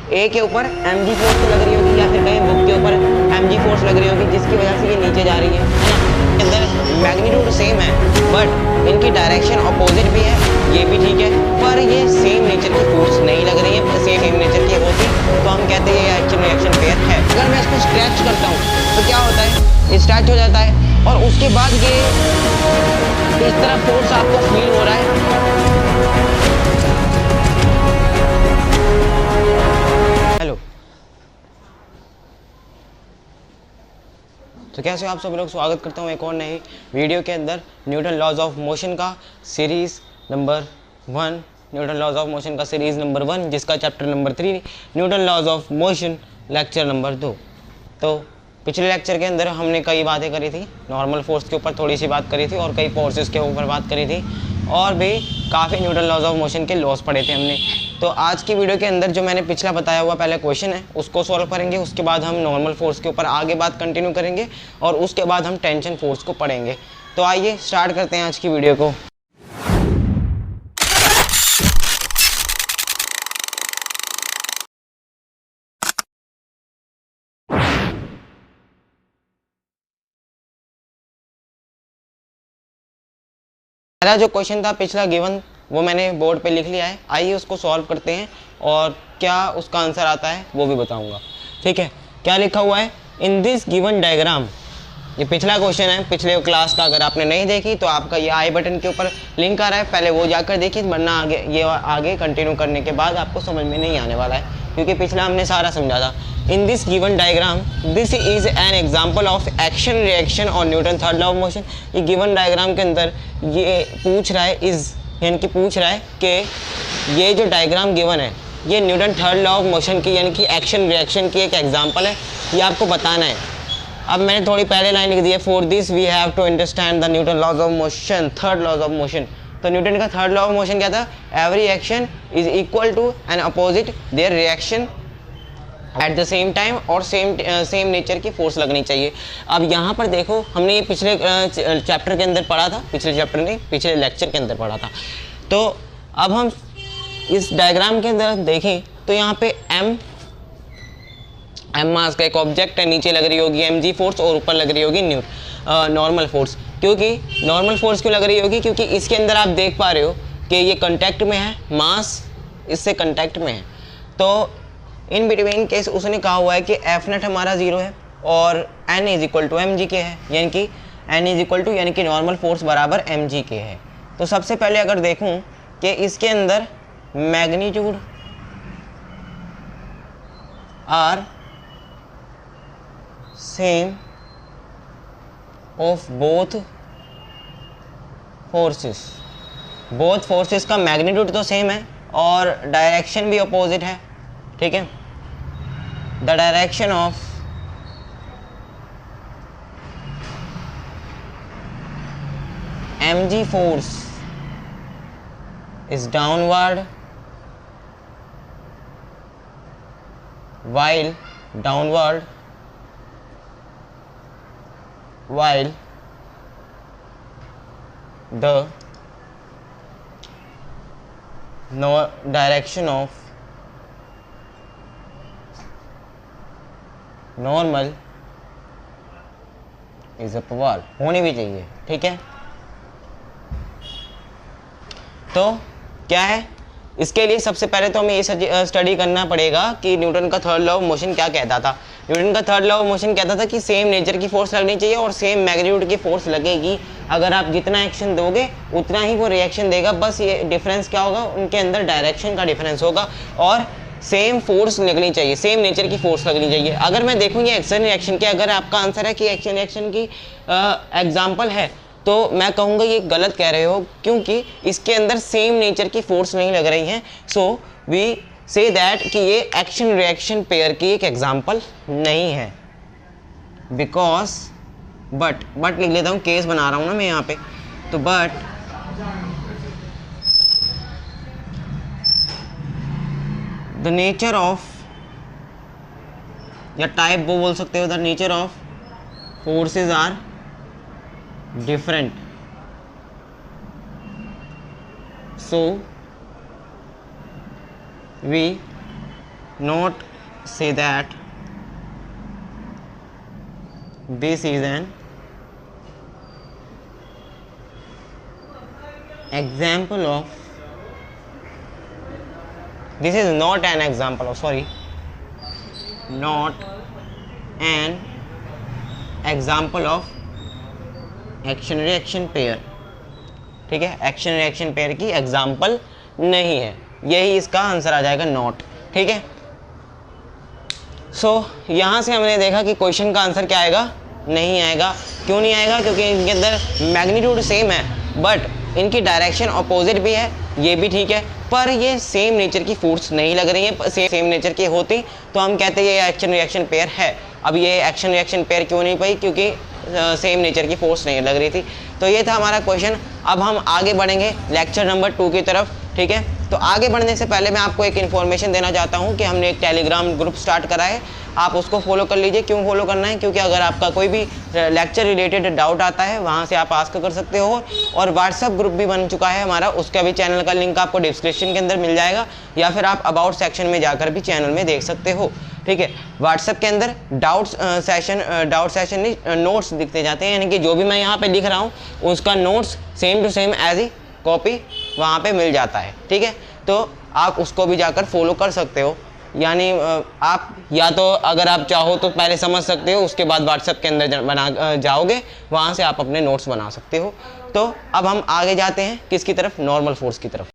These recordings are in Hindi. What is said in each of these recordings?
ए के ऊपर mg फोर्स लग रही होगी या फिर कहीं बुक के ऊपर mg फोर्स लग रही होगी जिसकी वजह से ये नीचे जा रही है ना। अंदर मैग्नीट्यूड सेम है बट इनकी डायरेक्शन अपोजिट भी है, ये भी ठीक है, पर ये सेम नेचर की फोर्स नहीं लग रही है। सेम नेचर की होती तो हम कहते हैं ये एक्शन रिएक्शन पेयर है। अगर मैं इसको स्ट्रेच करता हूँ तो क्या होता है, ये स्ट्रेच हो जाता है और उसके बाद ये इस तरह फोर्स आपको फील हो रहा है। हेलो, तो कैसे आप सब लोग, स्वागत करता हूँ एक और नई वीडियो के अंदर। न्यूटन लॉज ऑफ मोशन का series number 1, Newton laws of motion का सीरीज़ नंबर 1 जिसका chapter number 3 Newton laws of motion lecture number 2। तो पिछले लेक्चर के अंदर हमने कई बातें करी थी, नॉर्मल फोर्स के ऊपर थोड़ी सी बात करी थी और कई फोर्सेस के ऊपर बात करी थी और भी काफ़ी न्यूटन लॉज ऑफ मोशन के लॉस पढ़े थे हमने। तो आज की वीडियो के अंदर जो मैंने पिछला बताया हुआ पहले क्वेश्चन है उसको सॉल्व करेंगे, उसके बाद हम नॉर्मल फोर्स के ऊपर आगे बात कंटिन्यू करेंगे और उसके बाद हम टेंशन फोर्स को पढ़ेंगे। तो आइए स्टार्ट करते हैं आज की वीडियो को। पहला जो क्वेश्चन था पिछला गिवन वो मैंने बोर्ड पे लिख लिया है, आइए उसको सॉल्व करते हैं और क्या उसका आंसर आता है वो भी बताऊंगा। ठीक है, क्या लिखा हुआ है इन दिस गिवन डायग्राम। ये पिछला क्वेश्चन है पिछले क्लास का, अगर आपने नहीं देखी तो आपका ये आई बटन के ऊपर लिंक आ रहा है, पहले वो जाकर देखिए, वरना आगे ये आगे कंटिन्यू करने के बाद आपको समझ में नहीं आने वाला है क्योंकि पिछला हमने सारा समझा था। In this given diagram this is an example of action reaction और Newton third law of motion. ये गिवन डायग्राम के अंदर ये पूछ रहा है इज, यानी कि पूछ रहा है कि ये जो डायग्राम गिवन है ये Newton third law of motion की यानी कि एक्शन रिएक्शन की एक एग्जाम्पल है, ये आपको बताना है। अब मैंने थोड़ी पहले लाइन लिख दी है, for this we have to understand the Newton laws of motion, third laws of motion. तो न्यूटन का थर्ड लॉ ऑफ मोशन क्या था, every action is equal to an opposite their reaction at the same time और सेम नेचर की फोर्स लगनी चाहिए। अब यहाँ पर देखो, हमने ये पिछले चैप्टर के अंदर पढ़ा था, पिछले चैप्टर नहीं पिछले लेक्चर के अंदर पढ़ा था। तो अब हम इस डायग्राम के अंदर देखें तो यहाँ पे एम मास का एक ऑब्जेक्ट है, नीचे लग रही होगी mg फोर्स और ऊपर लग रही होगी नॉर्मल फोर्स। क्योंकि नॉर्मल फोर्स क्यों लग रही होगी, क्योंकि इसके अंदर आप देख पा रहे हो कि ये कांटेक्ट में है, मास इससे कांटेक्ट में है। तो इन बिटवीन केस उसने कहा हुआ है कि एफ नेट हमारा 0 है और n is equal to M G के है, यानी कि n इज इक्वल टू यानी कि नॉर्मल फोर्स बराबर एम जी के है। तो सबसे पहले अगर देखूं कि इसके अंदर magnitude are same of both forces, both forces का मैग्नीट्यूड तो सेम है और डायरेक्शन भी अपोजिट है। ठीक है, the direction of mg force is downward while the direction of normal is upward होनी भी चाहिए। ठीक है, तो क्या है इसके लिए सबसे पहले तो हमें ये स्टडी करना पड़ेगा कि न्यूटन का थर्ड लॉ ऑफ मोशन क्या कहता था। न्यूटन का थर्ड लॉ ऑफ मोशन कहता था कि सेम नेचर की फोर्स लगनी चाहिए और सेम मैग्नीट्यूड की फोर्स लगेगी। अगर आप जितना एक्शन दोगे उतना ही वो रिएक्शन देगा, बस ये डिफरेंस क्या होगा, उनके अंदर डायरेक्शन का डिफरेंस होगा और सेम फोर्स लगनी चाहिए, सेम नेचर की फोर्स लगनी चाहिए। अगर मैं देखूँ ये एक्शन रिएक्शन के, अगर आपका आंसर है कि एक्शन रिएक्शन की एग्जाम्पल है तो मैं कहूँगा ये गलत कह रहे हो क्योंकि इसके अंदर सेम नेचर की फोर्स नहीं लग रही है। सो वी से दैट कि ये एक्शन रिएक्शन पेयर की एक एग्जाम्पल नहीं है। बिकॉज बट लिख लेता हूँ, केस बना रहा हूँ ना मैं यहाँ पे, तो बट द नेचर ऑफ या टाइप वो बोल सकते हो, the nature of forces are different, so we not say that this is an example of, this is not an example of, sorry, not an example of action reaction pair. ठीक है, एक्शन रिएक्शन पेयर की एग्जाम्पल नहीं है, यही इसका आंसर आ जाएगा नॉट। ठीक है, सो यहाँ से हमने देखा कि क्वेश्चन का आंसर क्या आएगा, नहीं आएगा। क्यों नहीं आएगा? क्योंकि इनके अंदर मैग्नीट्यूड सेम है बट इनकी डायरेक्शन अपोजिट भी है, ये भी ठीक है, पर ये सेम नेचर की फोर्स नहीं लग रही है। सेम नेचर की होती तो हम कहते हैं ये एक्शन रिएक्शन पेयर है। अब ये एक्शन रिएक्शन पेयर क्यों नहीं पाई? क्योंकि सेम नेचर की फोर्स नहीं लग रही थी। तो ये था हमारा क्वेश्चन। अब हम आगे बढ़ेंगे लेक्चर नंबर 2 की तरफ। ठीक है, तो आगे बढ़ने से पहले मैं आपको एक इन्फॉर्मेशन देना चाहता हूँ कि हमने एक टेलीग्राम ग्रुप स्टार्ट करा है, आप उसको फॉलो कर लीजिए। क्यों फॉलो करना है? क्योंकि अगर आपका कोई भी लेक्चर रिलेटेड डाउट आता है वहाँ से आप आस्क कर सकते हो। और व्हाट्सअप ग्रुप भी बन चुका है हमारा, उसका भी चैनल का लिंक आपको डिस्क्रिप्शन के अंदर मिल जाएगा, या फिर आप अबाउट सेक्शन में जाकर भी चैनल में देख सकते हो। ठीक है, व्हाट्सएप के अंदर डाउट सेशन नहीं, नोट्स दिखते जाते हैं, यानी कि जो भी मैं यहाँ पे लिख रहा हूँ उसका notes same to same as E copy वहाँ पे मिल जाता है। ठीक है, तो आप उसको भी जाकर फॉलो कर सकते हो। यानी आप या तो अगर आप चाहो तो पहले समझ सकते हो, उसके बाद व्हाट्सएप के अंदर बना जाओगे, वहाँ से आप अपने नोट्स बना सकते हो। तो अब हम आगे जाते हैं किसकी तरफ? नॉर्मल फोर्स की तरफ।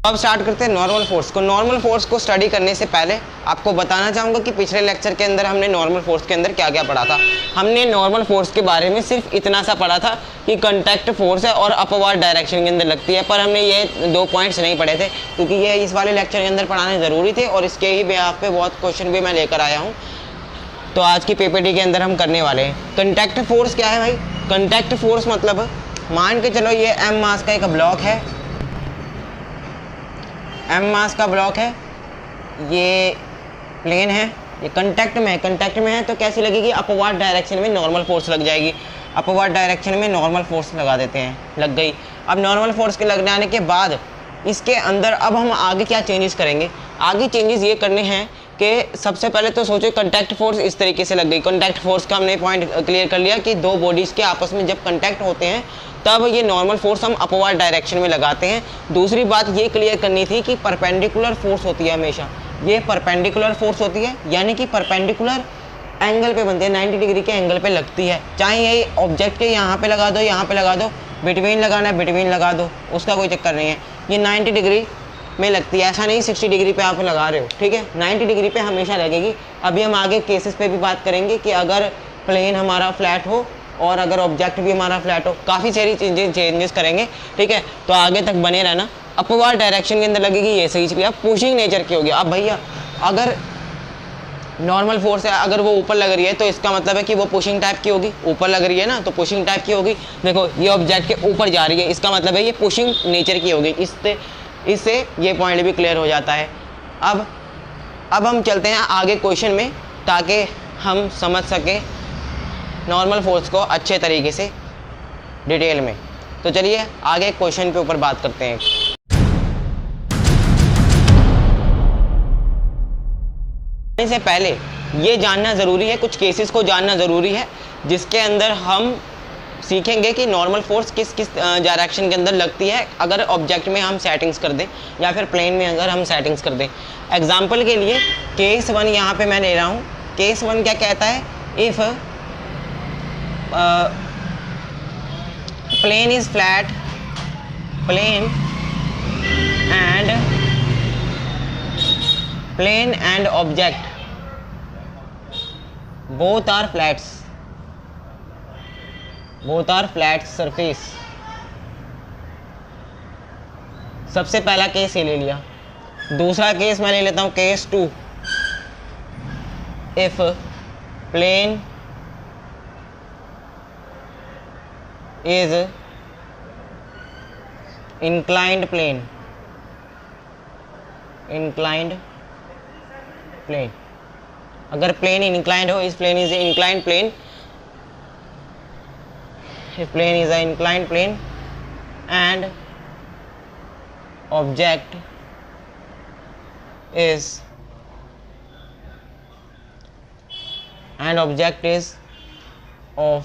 अब स्टार्ट करते हैं नॉर्मल फोर्स को। नॉर्मल फोर्स को स्टडी करने से पहले आपको बताना चाहूँगा कि पिछले लेक्चर के अंदर हमने नॉर्मल फोर्स के अंदर क्या क्या पढ़ा था। हमने नॉर्मल फोर्स के बारे में सिर्फ इतना सा पढ़ा था कि कंटैक्ट फोर्स है और अपवर्ड डायरेक्शन के अंदर लगती है, पर हमने ये 2 पॉइंट्स नहीं पढ़े थे क्योंकि ये इस वाले लेक्चर के अंदर पढ़ाने ज़रूरी थे और इसके ही बेहाफ पे बहुत क्वेश्चन भी मैं लेकर आया हूँ। तो आज की PPT के अंदर हम करने वाले हैं। कंटैक्ट फोर्स क्या है भाई? कंटैक्ट फोर्स मतलब मान के चलो ये m मास का एक ब्लॉक है, m मास का ब्लॉक है, ये प्लेन है, ये कंटैक्ट में है। कंटैक्ट में है तो कैसी लगेगी? अपवर्ड डायरेक्शन में नॉर्मल फोर्स लग जाएगी। अपवर्ड डायरेक्शन में नॉर्मल फोर्स लगा देते हैं, लग गई। अब नॉर्मल फोर्स के लग जाने के बाद इसके अंदर अब हम आगे क्या चेंजेस करेंगे? आगे चेंजेस ये करने हैं कि सबसे पहले तो सोचो कंटैक्ट फोर्स इस तरीके से लग गई। कंटैक्ट फोर्स का हमने पॉइंट क्लियर कर लिया कि 2 बॉडीज़ के आपस में जब कंटैक्ट होते हैं तब ये नॉर्मल फोर्स हम अपवर्ड डायरेक्शन में लगाते हैं। दूसरी बात ये क्लियर करनी थी कि परपेंडिकुलर फोर्स होती है हमेशा, ये परपेंडिकुलर फोर्स होती है, यानी कि परपेंडिकुलर एंगल पे बनती है, 90 डिग्री के एंगल पे लगती है। चाहे ये ऑब्जेक्ट के यहाँ पे लगा दो, यहाँ पे लगा दो, बिटवीन लगाना है बिटवीन लगा दो, उसका कोई चक्कर नहीं है। ये 90 डिग्री में लगती है, ऐसा नहीं 60 डिग्री पे आप लगा रहे हो। ठीक है, 90 डिग्री पे हमेशा लगेगी। अभी हम आगे केसेस पे भी बात करेंगे कि अगर प्लेन हमारा फ्लैट हो और अगर ऑब्जेक्ट भी हमारा फ्लैट हो, काफ़ी सारी चेंजेस करेंगे। ठीक है, तो आगे तक बने रहना। अपवर्ड डायरेक्शन के अंदर लगेगी, ये सही चीज़। अब पुशिंग नेचर की होगी। अब भैया अगर नॉर्मल फोर्स है, अगर वो ऊपर लग रही है तो इसका मतलब है कि वो पुशिंग टाइप की होगी। ऊपर लग रही है ना, तो पुशिंग टाइप की होगी। देखो ये ऑब्जेक्ट के ऊपर जा रही है, इसका मतलब है ये पुशिंग नेचर की होगी। इससे ये पॉइंट भी क्लियर हो जाता है। अब हम चलते हैं आगे क्वेश्चन में, ताकि हम समझ सकें नॉर्मल फोर्स को अच्छे तरीके से डिटेल में। तो चलिए आगे क्वेश्चन के ऊपर बात करते हैं। से पहले ये जानना ज़रूरी है, कुछ केसेस को जानना ज़रूरी है जिसके अंदर हम सीखेंगे कि नॉर्मल फोर्स किस किस डायरेक्शन के अंदर लगती है अगर ऑब्जेक्ट में हम सेटिंग्स कर दें या फिर प्लेन में अगर हम सेटिंग्स कर दें। एग्जांपल के लिए केस 1 यहाँ पे मैं ले रहा हूँ। केस 1 क्या कहता है? If plane is flat, plane and object both are flat surface। सबसे पहला केस ये ले लिया। दूसरा केस मैं ले लेता हूँ case 2। If plane is inclined plane, अगर प्लेन इंक्लाइंड हो, इस plane is inclined plane, if plane is a inclined plane and object is of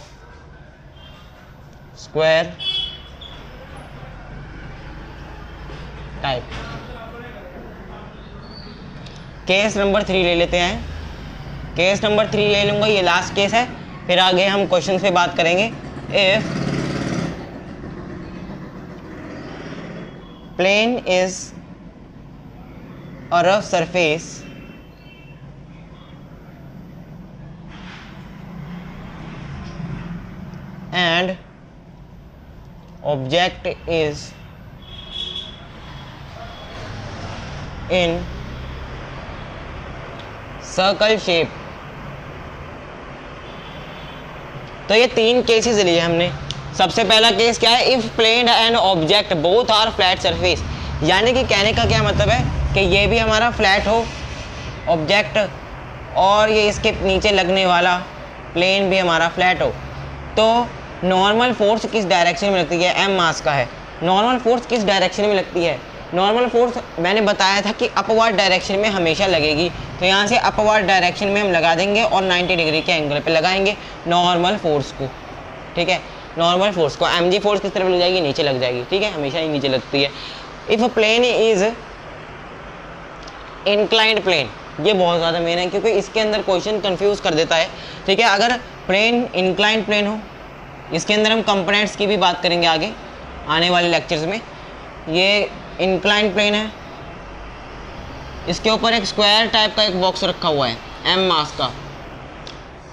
square type. Case number 3 ले लेते हैं। केस नंबर 3 ले लूंगा, ये लास्ट केस है, फिर आगे हम क्वेश्चन पे बात करेंगे। If plane is a rough surface and object is in circle shape. तो ये 3 केसेस लिए हमने। सबसे पहला केस क्या है, if plane and object both are flat surface, यानी कि कहने का क्या मतलब है कि ये भी हमारा फ्लैट हो ऑब्जेक्ट और ये इसके नीचे लगने वाला प्लेन भी हमारा फ्लैट हो, तो नॉर्मल फोर्स किस डायरेक्शन में लगती है, एम मास का है। नॉर्मल फोर्स किस डायरेक्शन में लगती है, नॉर्मल फोर्स मैंने बताया था कि अपवर्ड डायरेक्शन में हमेशा लगेगी, तो यहाँ से अपवर्ड डायरेक्शन में हम लगा देंगे और 90 डिग्री के एंगल पे लगाएंगे नॉर्मल फोर्स को। ठीक है, नॉर्मल फोर्स को एम जी फोर्स किस तरफ लग जाएगी, नीचे लग जाएगी। ठीक है, हमेशा ही नीचे लगती है। If plane is inclined plane, ये बहुत ज़्यादा मेन है क्योंकि इसके अंदर क्वेश्चन कंफ्यूज कर देता है। ठीक है, अगर प्लेन इंक्लाइंड प्लेन हो, इसके अंदर हम कंपोनेंट्स की भी बात करेंगे आगे आने वाले लेक्चर्स में। ये इंक्लाइंड प्लेन है, इसके ऊपर एक स्क्वायर टाइप का एक बॉक्स रखा हुआ है एम मास का,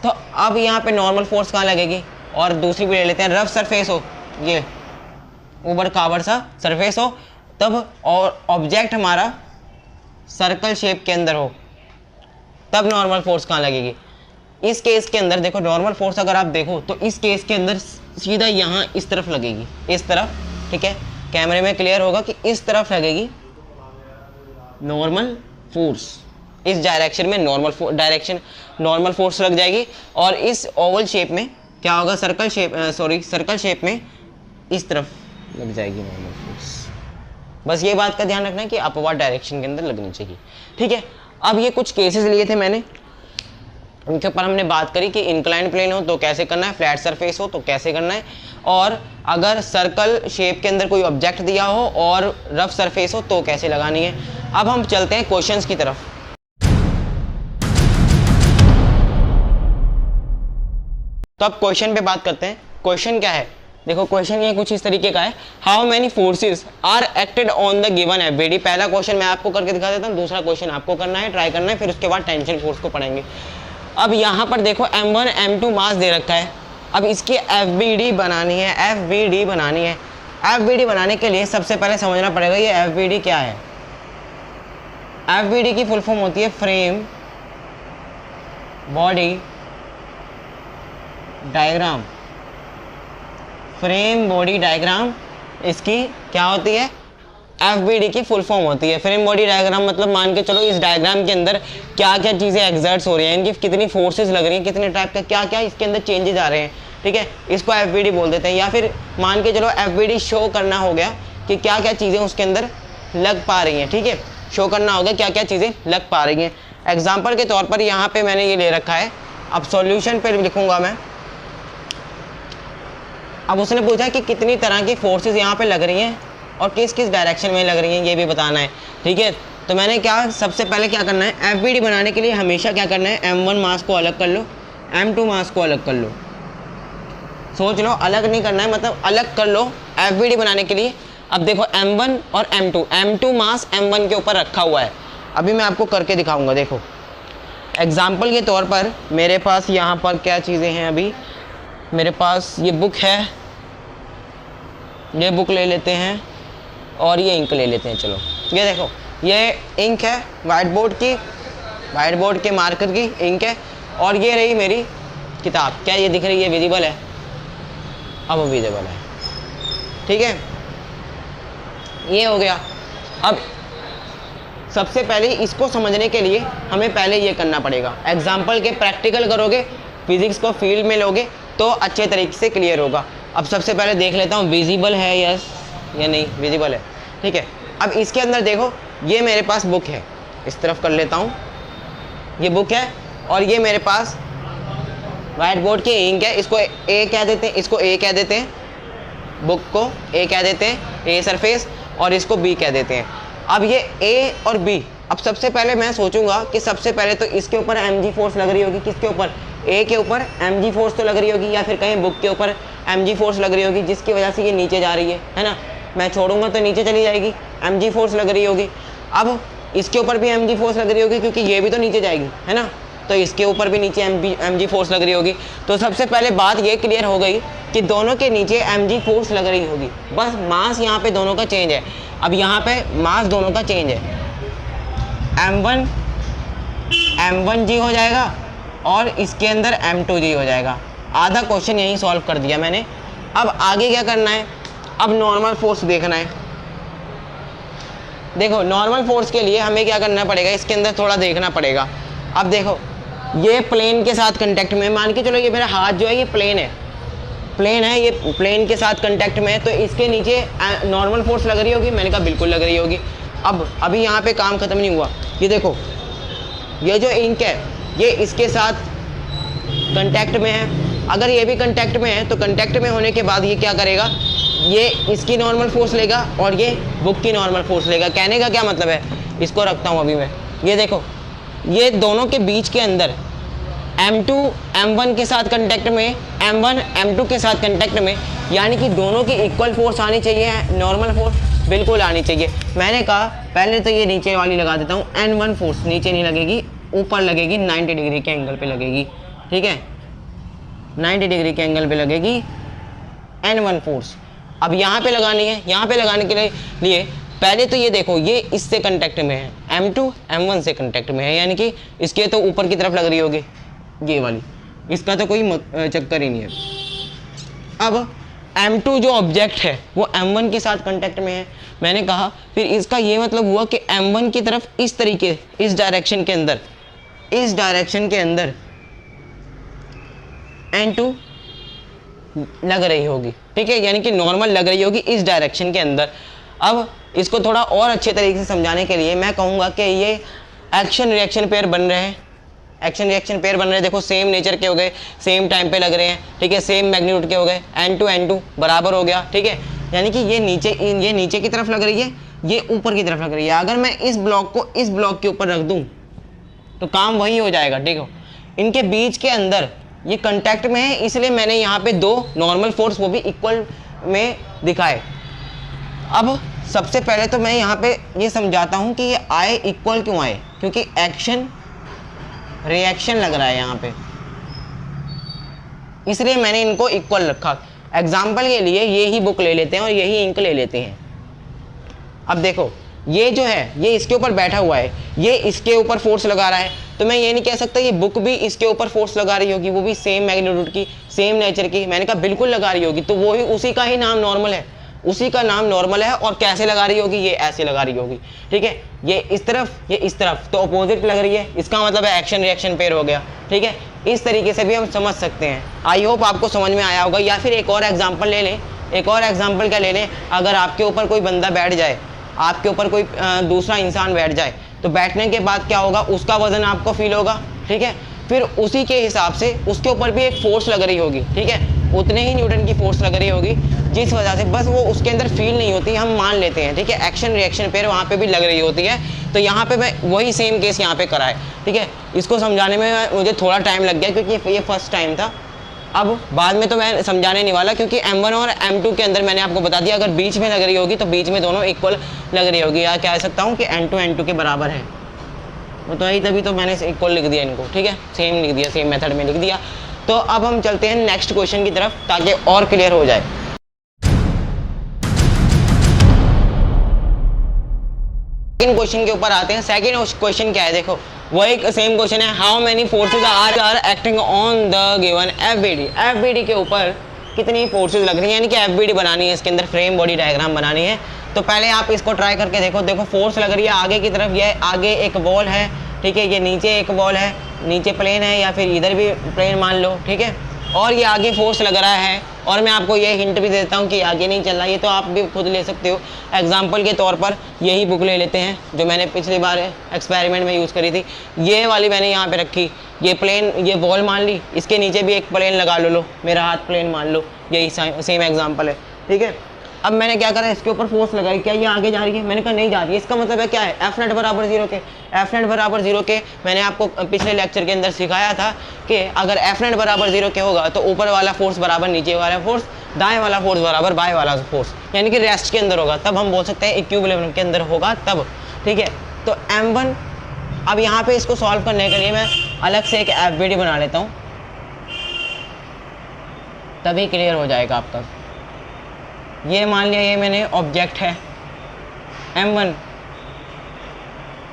तो अब यहाँ पे नॉर्मल फोर्स कहाँ लगेगी। और दूसरी भी ले लेते हैं, रफ सरफेस हो, ये ऊबड़ खाबड़ सा सरफेस हो, तब और ऑब्जेक्ट हमारा सर्कल शेप के अंदर हो, तब नॉर्मल फोर्स कहाँ लगेगी। इस केस के अंदर देखो नॉर्मल फोर्स अगर आप देखो तो इस केस के अंदर सीधा यहाँ इस तरफ लगेगी, इस तरफ। ठीक है, कैमरे में क्लियर होगा कि इस तरफ लगेगी नॉर्मल फोर्स, इस डायरेक्शन में नॉर्मल फोर्स लग जाएगी। और इस ओवल शेप में क्या होगा, सर्कल शेप में इस तरफ लग जाएगी नॉर्मल फोर्स। बस ये बात का ध्यान रखना है कि अपवर्ड डायरेक्शन के अंदर लगनी चाहिए। ठीक है, अब ये कुछ केसेस लिए थे मैंने, उनके ऊपर हमने बात करी कि इंक्लाइंड प्लेन हो तो कैसे करना है, फ्लैट सरफेस हो तो कैसे करना है, और अगर सर्कल शेप के अंदर कोई ऑब्जेक्ट दिया हो और रफ सरफेस हो तो कैसे लगानी है। अब हम चलते हैं क्वेश्चंस की तरफ। तो अब क्वेश्चन पे बात करते हैं। क्वेश्चन क्या है, देखो क्वेश्चन ये कुछ इस तरीके का है, how many forces are acted on the given FBD. पहला क्वेश्चन मैं आपको करके दिखा देता हूँ, दूसरा क्वेश्चन आपको करना है, ट्राई करना है, फिर उसके बाद टेंशन फोर्स को पढ़ेंगे। अब यहाँ पर देखो m1 m2 मास दे रखा है, अब इसकी एफबीडी बनानी है। एफबीडी बनाने के लिए सबसे पहले समझना पड़ेगा ये एफबीडी क्या है। एफबीडी की फुल फॉर्म होती है frame body diagram. Frame body diagram इसकी क्या होती है, एफबीडी की फुल फॉर्म होती है। फ्रेम बॉडी डायग्राम मतलब मान के चलो इस डायग्राम के अंदर क्या क्या चीज़ें एग्जर्ट्स हो रही हैं, इनकी कितनी फोर्सेस लग रही हैं, कितने टाइप का क्या क्या इसके अंदर चेंजेस आ रहे हैं। ठीक है, इसको एफबीडी बोल देते हैं। या फिर मान के चलो एफबीडी शो करना हो गया कि क्या क्या चीज़ें उसके अंदर लग पा रही हैं। ठीक है, शो करना होगा क्या क्या चीज़ें लग पा रही हैं। एग्जाम्पल के तौर पर यहाँ पर मैंने ये ले रखा है, अब सॉल्यूशन पर लिखूँगा मैं। अब उसने पूछा कि कितनी तरह की फोर्सेस यहाँ पे लग रही हैं और किस किस डायरेक्शन में लग रही हैं, ये भी बताना है। ठीक है, तो मैंने सबसे पहले क्या करना है, एफबीडी बनाने के लिए हमेशा क्या करना है, m1 मास को अलग कर लो, m2 मास को अलग कर लो। सोच लो, अलग नहीं करना है, मतलब अलग कर लो एफबीडी बनाने के लिए। अब देखो m1 और m2 मास m1 के ऊपर रखा हुआ है। अभी मैं आपको करके दिखाऊंगा। देखो एग्जाम्पल के तौर पर मेरे पास यहाँ पर क्या चीज़ें हैं, अभी मेरे पास ये बुक है, ये बुक ले लेते हैं और ये इंक ले लेते हैं। चलो ये देखो, ये इंक है वाइट बोर्ड के मार्कर की इंक है, और ये रही मेरी किताब। क्या ये दिख रही है, विजिबल है, अब विजिबल है। ठीक है, ये हो गया। अब सबसे पहले इसको समझने के लिए हमें पहले ये करना पड़ेगा, एग्जाम्पल के प्रैक्टिकल करोगे, फिजिक्स को फील्ड में लोगे तो अच्छे तरीके से क्लियर होगा। अब सबसे पहले देख लेता हूँ विजिबल है यस या नहीं, विजिबल है। ठीक है, अब इसके अंदर देखो, ये मेरे पास बुक है, इस तरफ कर लेता हूँ, ये बुक है और ये मेरे पास व्हाइट बोर्ड की इंक है। इसको ए कह देते हैं, इसको ए कह देते हैं, बुक को ए कह देते हैं, ए सरफेस, और इसको बी कह देते हैं। अब ये ए और बी, अब सबसे पहले मैं सोचूंगा कि सबसे पहले तो इसके ऊपर mg फोर्स लग रही होगी। किसके ऊपर? ए के ऊपर mg फोर्स तो लग रही होगी, या फिर कहीं बुक के ऊपर mg फोर्स लग रही होगी, जिसकी वजह से ये नीचे जा रही है ना। मैं छोड़ूंगा तो नीचे चली जाएगी, mg फोर्स लग रही होगी। अब इसके ऊपर भी mg फोर्स लग रही होगी, क्योंकि ये भी तो नीचे जाएगी, है ना, तो इसके ऊपर भी नीचे mg फोर्स लग रही होगी। तो सबसे पहले बात ये क्लियर हो गई कि दोनों के नीचे mg फोर्स लग रही होगी, बस मास यहाँ पे दोनों का चेंज है। अब यहाँ पे मास दोनों का चेंज है, m1g हो जाएगा और इसके अंदर m2g हो जाएगा। आधा क्वेश्चन यहीं सॉल्व कर दिया मैंने। अब आगे क्या करना है? अब नॉर्मल फोर्स देखना है। देखो नॉर्मल फोर्स के लिए हमें क्या करना पड़ेगा, इसके अंदर थोड़ा देखना पड़ेगा। अब देखो ये प्लेन के साथ कांटेक्ट में, मान के चलो ये मेरा हाथ जो है ये प्लेन है, ये प्लेन के साथ कांटेक्ट में है, तो इसके नीचे नॉर्मल फोर्स लग रही होगी। मैंने कहा बिल्कुल लग रही होगी। अब अभी यहाँ पे काम खत्म नहीं हुआ, ये देखो ये जो इंक है ये इसके साथ कांटेक्ट में है। अगर ये भी कांटेक्ट में है तो कांटेक्ट में होने के बाद ये क्या करेगा, ये इसकी नॉर्मल फोर्स लेगा और ये बुक की नॉर्मल फोर्स लेगा। कहने का क्या मतलब है, इसको रखता हूँ अभी मैं। ये देखो ये दोनों के बीच के अंदर m2 m1 के साथ कांटेक्ट में, m1 m2 के साथ कांटेक्ट में, यानी कि दोनों की इक्वल फोर्स आनी चाहिए, नॉर्मल फोर्स बिल्कुल आनी चाहिए। मैंने कहा पहले तो ये नीचे वाली लगा देता हूँ, n1 फोर्स नीचे नहीं लगेगी, ऊपर लगेगी, 90 डिग्री के एंगल पे लगेगी, ठीक है, 90 डिग्री के एंगल पे लगेगी n1 फोर्स। अब यहाँ पे लगानी है, यहाँ पे लगाने के लिए पहले तो ये देखो ये इससे कांटेक्ट में है, m2 m1 से कांटेक्ट में है, यानी कि इसके तो ऊपर की तरफ लग रही होगी ये वाली, इसका तो कोई चक्कर ही नहीं है। अब m2 जो ऑब्जेक्ट है वो m1 के साथ कांटेक्ट में है। मैंने कहा फिर इसका ये मतलब हुआ कि m1 की तरफ इस तरीके, इस डायरेक्शन के अंदर n2 लग रही होगी, ठीक है, यानी कि नॉर्मल लग रही होगी इस डायरेक्शन के अंदर। अब इसको थोड़ा और अच्छे तरीके से समझाने के लिए मैं कहूँगा कि ये एक्शन रिएक्शन पेयर बन रहे हैं, देखो सेम नेचर के हो गए, सेम टाइम पे लग रहे हैं, ठीक है, सेम मैग्नीट्यूड के हो गए, n2 बराबर हो गया, ठीक है, यानी कि ये नीचे की तरफ लग रही है, ये ऊपर की तरफ लग रही है। अगर मैं इस ब्लॉक को इस ब्लॉक के ऊपर रख दूं तो काम वही हो जाएगा, ठीक है। इनके बीच के अंदर ये कांटेक्ट में है, इसलिए मैंने यहाँ पे दो नॉर्मल फोर्स वो भी इक्वल में दिखाए। अब सबसे पहले तो मैं यहाँ पे ये समझाता हूँ कि ये आए इक्वल क्यों आए, क्योंकि एक्शन रिएक्शन लग रहा है यहाँ पे, इसलिए मैंने इनको इक्वल रखा। एग्जाम्पल के लिए ये ही बुक ले लेते हैं और यही इंक ले लेते हैं। अब देखो ये जो है ये इसके ऊपर बैठा हुआ है, ये इसके ऊपर फोर्स लगा रहा है, तो मैं ये नहीं कह सकता ये बुक भी इसके ऊपर फोर्स लगा रही होगी, वो भी सेम मैग्नीट्यूड की, सेम नेचर की। मैंने कहा बिल्कुल लगा रही होगी, तो वो ही उसी का ही नाम नॉर्मल है, उसी का नाम नॉर्मल है। और कैसे लगा रही होगी, ये ऐसे लगा रही होगी, ठीक है, ये इस तरफ ये इस तरफ, तो अपोजिट लग रही है, इसका मतलब है एक्शन रिएक्शन पेयर हो गया, ठीक है। इस तरीके से भी हम समझ सकते हैं। आई होप आपको समझ में आया होगा। या फिर एक और एग्जाम्पल ले लें, एक और एग्जाम्पल क्या ले लें, अगर आपके ऊपर कोई बंदा बैठ जाए, आपके ऊपर कोई दूसरा इंसान बैठ जाए, तो बैठने के बाद क्या होगा, उसका वजन आपको फील होगा, ठीक है, फिर उसी के हिसाब से उसके ऊपर भी एक फोर्स लग रही होगी, ठीक है, उतने ही न्यूटन की फोर्स लग रही होगी, जिस वजह से बस वो उसके अंदर फील नहीं होती, हम मान लेते हैं, ठीक है, एक्शन रिएक्शन पेयर वहाँ पे भी लग रही होती है। तो यहाँ पे मैं वही सेम केस यहाँ पे करा है, ठीक है। इसको समझाने में मुझे थोड़ा टाइम लग गया क्योंकि ये फर्स्ट टाइम था। अब बाद में तो मैं समझाने नहीं वाला, क्योंकि m1 और m2 के अंदर मैंने आपको बता दिया, अगर बीच में लग रही होगी तो बीच में दोनों इक्वल लग रही होगी, या कह सकता हूँ कि n2 के बराबर है, वो तो यही, तभी तो मैंने इक्वल लिख दिया इनको, ठीक है, सेम लिख दिया, सेम मेथड में लिख दिया। तो अब हम चलते हैं नेक्स्ट क्वेश्चन की तरफ ताकि और क्लियर हो जाए। सेकंड क्वेश्चन के ऊपर आते हैं। सेकंड क्वेश्चन क्या है, देखो वो एक सेम क्वेश्चन है, how many forces are acting on the given FBD. FBD के ऊपर कितनी फोर्सेज लग रही है, यानी कि एफबीडी बनानी है, इसके अंदर फ्रेम बॉडी डायग्राम बनानी है। तो पहले आप इसको ट्राई करके देखो। देखो फोर्स लग रही है आगे की तरफ, ये आगे एक वॉल है, ठीक है, ये नीचे एक वॉल है, नीचे प्लेन है, या फिर इधर भी प्लेन मान लो, ठीक है, और ये आगे फोर्स लग रहा है और मैं आपको ये हिंट भी देता हूँ कि आगे नहीं चल रहा, ये तो आप भी खुद ले सकते हो। एग्जाम्पल के तौर पर यही बुक ले लेते हैं जो मैंने पिछली बार एक्सपेरिमेंट में यूज़ करी थी, ये वाली मैंने यहाँ पे रखी, ये प्लेन, ये वॉल मान ली, इसके नीचे भी एक प्लेन लगा लो, मेरा हाथ प्लेन मान लो, यही सेम एग्जाम्पल है, ठीक है। अब मैंने क्या करा, इसके ऊपर फोर्स लगाई, क्या ये आगे जा रही है? मैंने कहा नहीं जा रही है। इसका मतलब है क्या है, एफ नेट बराबर 0 के। एफ नेट बराबर 0 के मैंने आपको पिछले लेक्चर के अंदर सिखाया था कि अगर एफ नेट बराबर 0 के होगा तो ऊपर वाला फोर्स बराबर नीचे वाला फोर्स, दाएं वाला फोर्स बराबर बाएं वाला फोर्स, यानी कि रेस्ट के अंदर होगा, तब हम बोल सकते हैं इक्विलिब्रियम के अंदर होगा तब, ठीक है। तो M1, अब यहाँ पे इसको सॉल्व करने के लिए मैं अलग से एक FBD बना लेता हूँ, तभी क्लियर हो जाएगा आपका। ये मान लिया ये मैंने ऑब्जेक्ट है M1,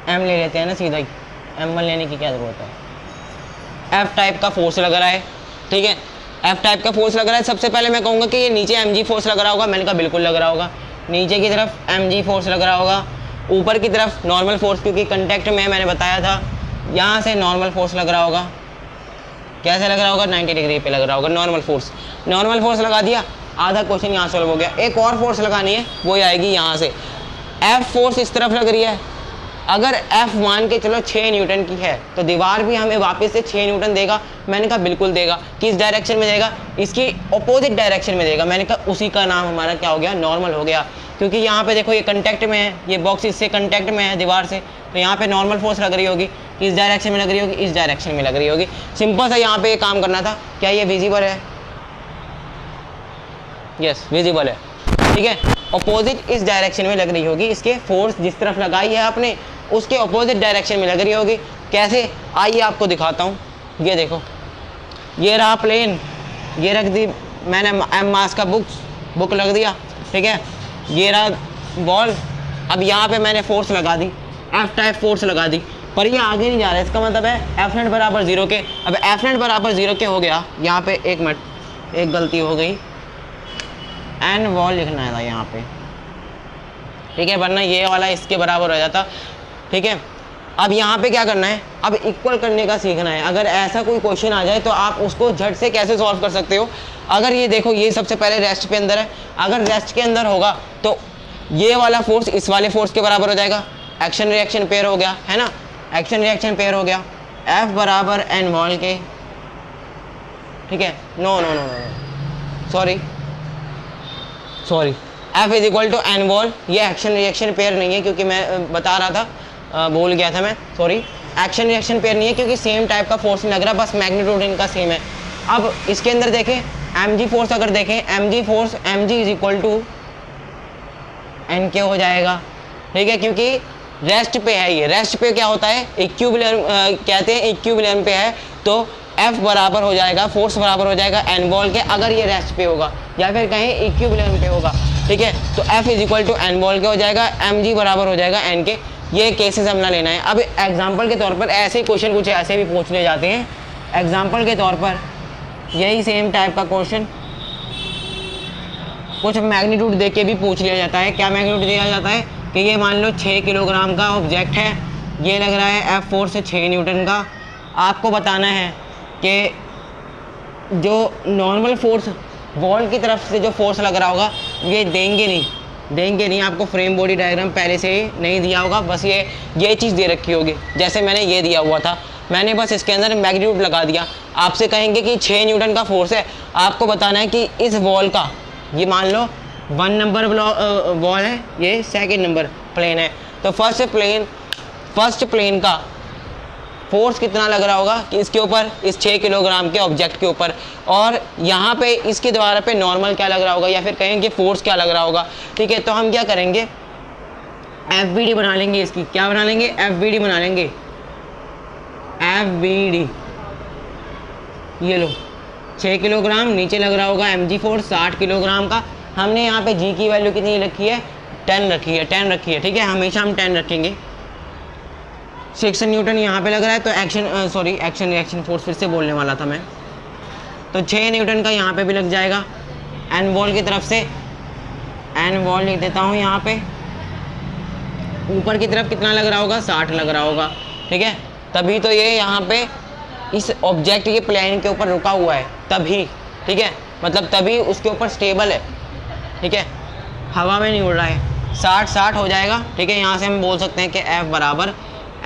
M ले लेते हैं ना सीधा ही, M1 लेने की क्या ज़रूरत है। F टाइप का फोर्स लग रहा है, ठीक है, F टाइप का फोर्स लग रहा है। सबसे पहले मैं कहूँगा कि ये नीचे mg फोर्स लग रहा होगा, मैंने कहा बिल्कुल लग रहा होगा, नीचे की तरफ mg फोर्स लग रहा होगा, ऊपर की तरफ नॉर्मल फोर्स, क्योंकि कंटेक्ट में मैंने बताया था यहाँ से नॉर्मल फोर्स लग रहा होगा। कैसे लग रहा होगा? 90 डिग्री पे लग रहा होगा नॉर्मल फोर्स। नॉर्मल फोर्स लगा दिया, आधा क्वेश्चन यहाँ सॉल्व हो गया। एक और फोर्स लगानी है, वो आएगी यहाँ से, F फोर्स इस तरफ लग रही है। अगर F मान के चलो 6 न्यूटन की है तो दीवार भी हमें वापस से 6 न्यूटन देगा। मैंने कहा बिल्कुल देगा। किस डायरेक्शन में देगा? इसकी अपोजिट डायरेक्शन में देगा। मैंने कहा उसी का नाम हमारा क्या हो गया? नॉर्मल हो गया। क्योंकि यहाँ पे देखो ये कंटेक्ट में है, ये बॉक्स इससे कंटेक्ट में है दीवार से, तो यहाँ पे नॉर्मल फोर्स लग रही होगी। किस डायरेक्शन में लग रही होगी? इस डायरेक्शन में लग रही होगी। सिंपल सा यहाँ पे ये काम करना था। क्या ये विजिबल है? यस, विजिबल है, ठीक है। अपोजिट इस डायरेक्शन में लग रही होगी, इसके फोर्स जिस तरफ लगाई है आपने उसके अपोजिट डायरेक्शन में लग रही होगी। कैसे? आइए आपको दिखाता हूँ। ये देखो, ये रहा प्लेन, ये रख दी मैंने एम मास का बुक लग दिया, ठीक है। ये रहा बॉल, अब यहाँ पे मैंने फोर्स लगा दी, एफ टाइप फोर्स लगा दी, पर ये आगे नहीं जा रहा है। इसका मतलब है एफ नेट बराबर 0 के। अब एफ नेट बराबर 0 के हो गया, यहाँ पे एक मिनट, एक गलती हो गई, एन वॉल लिखना था यहाँ पे, ठीक है, वरना ये वाला इसके बराबर हो जाता, ठीक है। अब यहाँ पे क्या करना है? अब इक्वल करने का सीखना है। अगर ऐसा कोई क्वेश्चन आ जाए तो आप उसको झट से कैसे सॉल्व कर सकते हो। अगर ये देखो, ये सबसे पहले रेस्ट पे अंदर है, अगर रेस्ट के अंदर होगा तो ये वाला फोर्स इस वाले फोर्स के बराबर हो जाएगा। एक्शन रिएक्शन पेयर हो गया, है ना, एक्शन रिएक्शन पेयर हो गया। एफ बराबर एन वॉल के, ठीक है। No no no no sorry, F is equal to N wall. ये एक्शन रिएक्शन पेयर नहीं है, क्योंकि मैं बता रहा था, भूल गया था मैं, सॉरी। एक्शन रिएक्शन पेयर नहीं है क्योंकि सेम टाइप का फोर्स लग रहा है, बस मैग्नीट्यूड इनका सेम है। अब इसके अंदर देखें एम जी फोर्स, अगर देखें M G force, M G is equal to N के हो जाएगा, ठीक है, क्योंकि रेस्ट पे है। ये रेस्ट पे क्या होता है? इक्विलिब्रियम कहते हैं, इक्विलिब्रियम पे है, तो F बराबर हो जाएगा, फोर्स बराबर हो जाएगा एन बॉल के, अगर ये रेस्ट पे होगा, या फिर कहीं इक्विलिब्रियम पे होगा, ठीक है। तो F is equal to N ball के हो जाएगा, mg बराबर हो जाएगा एन के। ये केसेस हमने लेना है। अब एग्जाम्पल के तौर पर ऐसे क्वेश्चन कुछ ऐसे भी पूछ ले जाते हैं। एग्जाम्पल के तौर पर यही सेम टाइप का क्वेश्चन कुछ मैग्नीट्यूड दे के भी पूछ लिया जाता है। क्या मैग्नीट्यूड दिया जाता है कि ये मान लो 6 किलोग्राम का ऑब्जेक्ट है, ये लग रहा है F फोर्स से 6 न्यूटन का। आपको बताना है कि जो नॉर्मल फोर्स वॉल की तरफ से जो फोर्स लग रहा होगा ये देंगे नहीं। आपको फ्रेम बॉडी डायग्राम पहले से ही नहीं दिया होगा, बस ये चीज़ दे रखी होगी। जैसे मैंने ये दिया हुआ था, मैंने बस इसके अंदर मैग्नीट्यूड लगा दिया। आपसे कहेंगे कि 6 न्यूटन का फोर्स है, आपको बताना है कि इस वॉल का, ये मान लो 1 नंबर वॉल है, ये 2nd नंबर प्लेन है, तो फर्स्ट प्लेन का फोर्स कितना लग रहा होगा कि इसके ऊपर, इस 6 किलोग्राम के ऑब्जेक्ट के ऊपर, और यहाँ पे इसके द्वारा पे नॉर्मल क्या लग रहा होगा, या फिर कहेंगे फोर्स क्या लग रहा होगा, ठीक है। तो हम क्या करेंगे? FBD बना लेंगे इसकी। क्या बना लेंगे? FBD बना लेंगे, FBD। ये लो 6 किलोग्राम, नीचे लग रहा होगा mg फोर्स 60 किलोग्राम का। हमने यहाँ पे g की वैल्यू कितनी रखी है? 10 रखी है, ठीक है, हमेशा हम 10 रखेंगे। 6 न्यूटन यहाँ पे लग रहा है, तो एक्शन रिएक्शन फोर्स फिर से बोलने वाला था मैं, तो 6 न्यूटन का यहाँ पे भी लग जाएगा। एन वॉल की तरफ से एन वॉल लिख देता हूँ यहाँ पे। ऊपर की तरफ कितना लग रहा होगा? 60 लग रहा होगा, ठीक है। तभी तो ये यहाँ पे इस ऑब्जेक्ट के प्लेन के ऊपर रुका हुआ है, तभी, ठीक है। मतलब तभी उसके ऊपर स्टेबल है, ठीक है, हवा में नहीं उड़ रहा है। 60-60 हो जाएगा, ठीक है। यहाँ से हम बोल सकते हैं कि F बराबर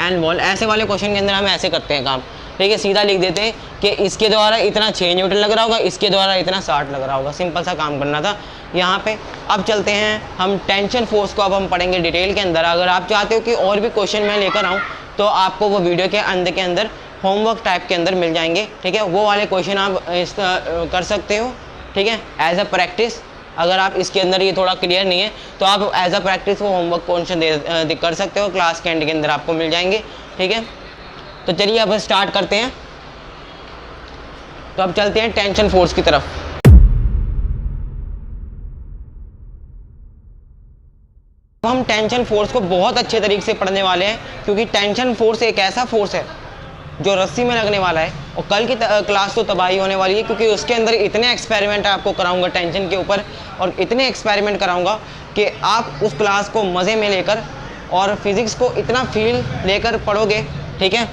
एन वोल्ट। ऐसे वाले क्वेश्चन के अंदर हम ऐसे करते हैं काम, ठीक है, सीधा लिख देते हैं कि इसके द्वारा इतना 6 न्यूटन लग रहा होगा, इसके द्वारा इतना 60 लग रहा होगा। सिंपल सा काम करना था यहाँ पे। अब चलते हैं हम टेंशन फोर्स को, अब हम पढ़ेंगे डिटेल के अंदर। अगर आप चाहते हो कि और भी क्वेश्चन मैं लेकर आऊँ तो आपको वो वीडियो के अंदर होमवर्क टाइप के अंदर मिल जाएंगे, ठीक है। वो वाले क्वेश्चन आप कर सकते हो, ठीक है, एज अ प्रैक्टिस। अगर आप इसके अंदर ये थोड़ा क्लियर नहीं है तो आप एज अ प्रैक्टिस वो होमवर्क क्वेश्चन कर सकते हो, क्लास के एंड के अंदर आपको मिल जाएंगे, ठीक है। तो चलिए अब स्टार्ट करते हैं। तो अब चलते हैं टेंशन फोर्स की तरफ। हम टेंशन फोर्स को बहुत अच्छे तरीके से पढ़ने वाले हैं, क्योंकि टेंशन फोर्स एक ऐसा फोर्स है जो रस्सी में लगने वाला है। और कल की क्लास तो तबाही होने वाली है, क्योंकि उसके अंदर इतने एक्सपेरिमेंट आपको कराऊंगा टेंशन के ऊपर, और इतने एक्सपेरिमेंट कराऊंगा कि आप उस क्लास को मज़े में लेकर और फिज़िक्स को इतना फील लेकर पढ़ोगे, ठीक है,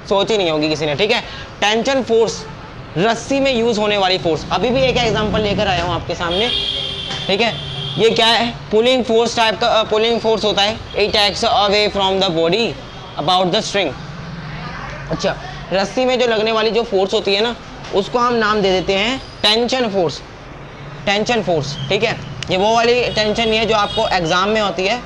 सोची नहीं होगी किसी ने, ठीक है। टेंशन फोर्स रस्सी में यूज़ होने वाली फोर्स। अभी भी एक एग्जांपल लेकर आया हूँ आपके सामने, ठीक है। ये क्या है? पुलिंग फोर्स टाइप का पुलिंग फोर्स होता है। It acts away from the body about the string. अच्छा, रस्सी में जो लगने वाली जो फोर्स होती है ना, उसको हम नाम दे देते हैं टेंशन फोर्स। टेंशन फोर्स, ठीक है। ये वो वाली टेंशन नहीं है जो आपको एग्ज़ाम में होती है,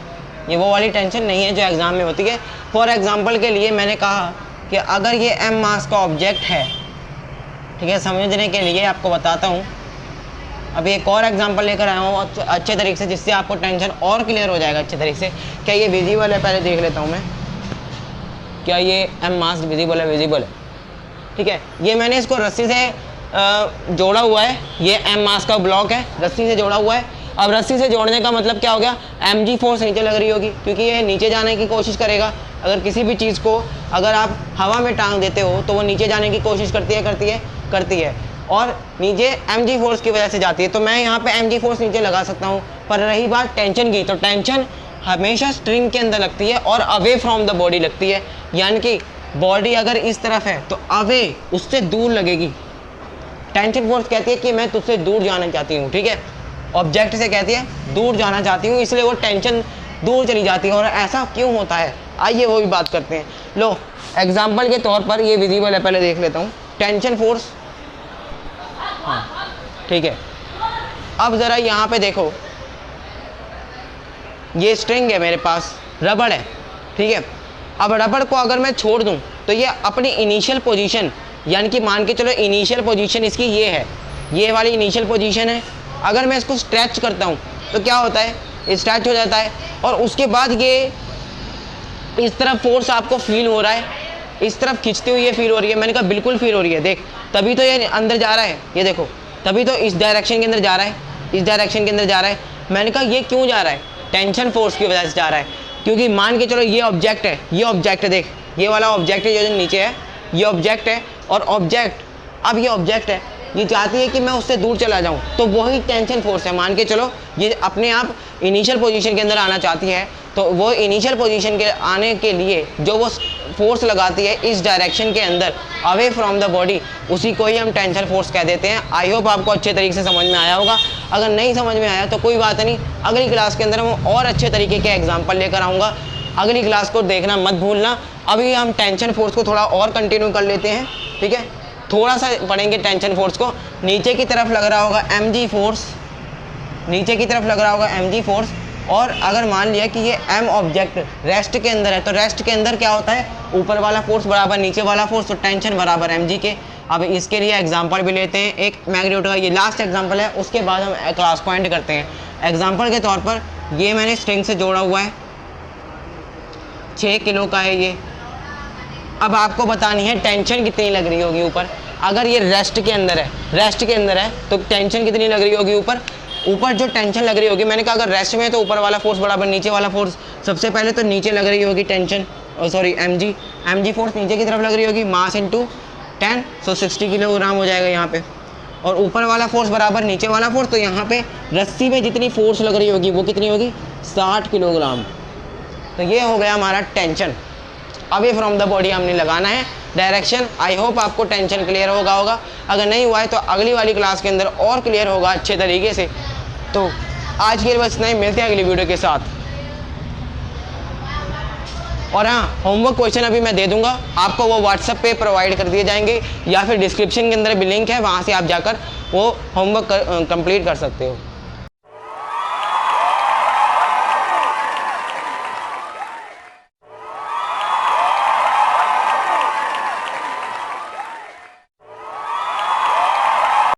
ये वो वाली टेंशन नहीं है जो एग्ज़ाम में होती है। फॉर एग्जांपल के लिए मैंने कहा कि अगर ये m मास का ऑब्जेक्ट है, ठीक है, समझने के लिए आपको बताता हूँ। अभी एक और एग्जांपल लेकर आया हूँ अच्छे तरीके से, जिससे आपको टेंशन और क्लियर हो जाएगा अच्छे तरीके से। क्या ये विजिबल है? पहले देख लेता हूँ मैं, क्या ये m मास विजिबल है? विजिबल है, ठीक है। ये मैंने इसको रस्सी से जोड़ा हुआ है। ये m मास का ब्लॉक है, रस्सी से जोड़ा हुआ है। अब रस्सी से जोड़ने का मतलब क्या हो गया? mg फोर्स नीचे लग रही होगी, क्योंकि ये नीचे जाने की कोशिश करेगा। अगर किसी भी चीज़ को अगर आप हवा में टांग देते हो तो वो नीचे जाने की कोशिश करती है और नीचे mg फोर्स की वजह से जाती है। तो मैं यहाँ पे mg फोर्स नीचे लगा सकता हूँ। पर रही बात टेंशन की, तो टेंशन हमेशा स्ट्रिंग के अंदर लगती है और अवे फ्रॉम द बॉडी लगती है। यानी कि बॉडी अगर इस तरफ है तो अवे, उससे दूर लगेगी। टेंशन फोर्स कहती है कि मैं तुझसे दूर जाना चाहती हूँ, ठीक है। ऑब्जेक्ट से कहती है दूर जाना चाहती हूँ, इसलिए वो टेंशन दूर चली जाती है। और ऐसा क्यों होता है, आइए वो भी बात करते हैं। लो, एग्जाम्पल के तौर पर ये विजिबल है, पहले देख लेता हूँ टेंशन फोर्स, हाँ, ठीक है। अब ज़रा यहाँ पे देखो, ये स्ट्रिंग है मेरे पास, रबड़ है, ठीक है। अब रबड़ को अगर मैं छोड़ दूँ तो ये अपनी इनिशियल पोजीशन, यानी कि मान के चलो इनिशियल पोजीशन इसकी ये है, ये वाली इनिशियल पोजीशन है। अगर मैं इसको स्ट्रेच करता हूँ तो क्या होता है? स्ट्रेच हो जाता है, और उसके बाद ये इस तरफ फोर्स आपको फील हो रहा है, इस तरफ खींचते हुए ये फील हो रही है। मैंने कहा बिल्कुल फील हो रही है, देख, तभी तो ये अंदर जा रहा है, ये देखो, तभी तो इस डायरेक्शन के अंदर जा रहा है, इस डायरेक्शन के अंदर जा रहा है। मैंने कहा ये क्यों जा रहा है? टेंशन फोर्स की वजह से जा रहा है। क्योंकि मान के चलो ये ऑब्जेक्ट है, ये ऑब्जेक्ट है, देख, ये वाला ऑब्जेक्ट है जो नीचे है, ये ऑब्जेक्ट है। और ऑब्जेक्ट, अब ये ऑब्जेक्ट है, ये चाहती है कि मैं उससे दूर चला जाऊं, तो वही टेंशन फोर्स है। मान के चलो ये अपने आप इनिशियल पोजीशन के अंदर आना चाहती है, तो वो इनिशियल पोजीशन के आने के लिए जो वो फोर्स लगाती है इस डायरेक्शन के अंदर अवे फ्रॉम द बॉडी, उसी को ही हम टेंशन फोर्स कह देते हैं। आई होप आपको अच्छे तरीके से समझ में आया होगा। अगर नहीं समझ में आया तो कोई बात नहीं, अगली क्लास के अंदर मैं और अच्छे तरीके के एग्जाम्पल लेकर आऊँगा। अगली क्लास को देखना मत भूलना। अभी हम टेंशन फोर्स को थोड़ा और कंटिन्यू कर लेते हैं, ठीक है। थोड़ा सा पढ़ेंगे टेंशन फोर्स को। नीचे की तरफ लग रहा होगा mg फोर्स, नीचे की तरफ लग रहा होगा mg फोर्स। और अगर मान लिया कि ये m ऑब्जेक्ट रेस्ट के अंदर है, तो रेस्ट के अंदर क्या होता है? ऊपर वाला फोर्स बराबर नीचे वाला फोर्स, तो टेंशन बराबर mg के। अब इसके लिए एग्जांपल भी लेते हैं एक मैग्नीट्यूड का, ये लास्ट एग्जांपल है, उसके बाद हम क्लास को एंड करते हैं। एग्जांपल के तौर पर ये मैंने स्ट्रिंग से जोड़ा हुआ है, 6 किलो का है ये। अब आपको बतानी है टेंशन कितनी लग रही होगी ऊपर। अगर ये रेस्ट के अंदर है, रेस्ट के अंदर है, तो टेंशन कितनी लग रही होगी ऊपर? ऊपर जो टेंशन लग रही होगी, मैंने कहा अगर रेस्ट में है तो ऊपर वाला फोर्स बराबर नीचे वाला फोर्स। सबसे पहले तो नीचे लग रही होगी टेंशन, सॉरी mg फोर्स नीचे की तरफ लग रही होगी, मास इंटू 10, सो 60 किलोग्राम हो जाएगा यहाँ पे। और ऊपर वाला फोर्स बराबर नीचे वाला फोर्स, तो यहाँ पे रस्सी में जितनी फोर्स लग रही होगी वो कितनी होगी? 60 किलोग्राम। तो ये हो गया हमारा tension. Away from the body हमने लगाना है डायरेक्शन। आई होप आपको टेंशन क्लियर होगा। अगर नहीं हुआ है तो अगली वाली क्लास के अंदर और क्लियर होगा अच्छे तरीके से। तो आज के लिए बस नहीं, मिलते हैं अगली वीडियो के साथ। और हाँ, होमवर्क क्वेश्चन अभी मैं दे दूंगा आपको, वो व्हाट्सएप पे प्रोवाइड कर दिए जाएंगे या फिर डिस्क्रिप्शन के अंदर भी लिंक है, वहाँ से आप जाकर वो होमवर्क कंप्लीट कर सकते हो।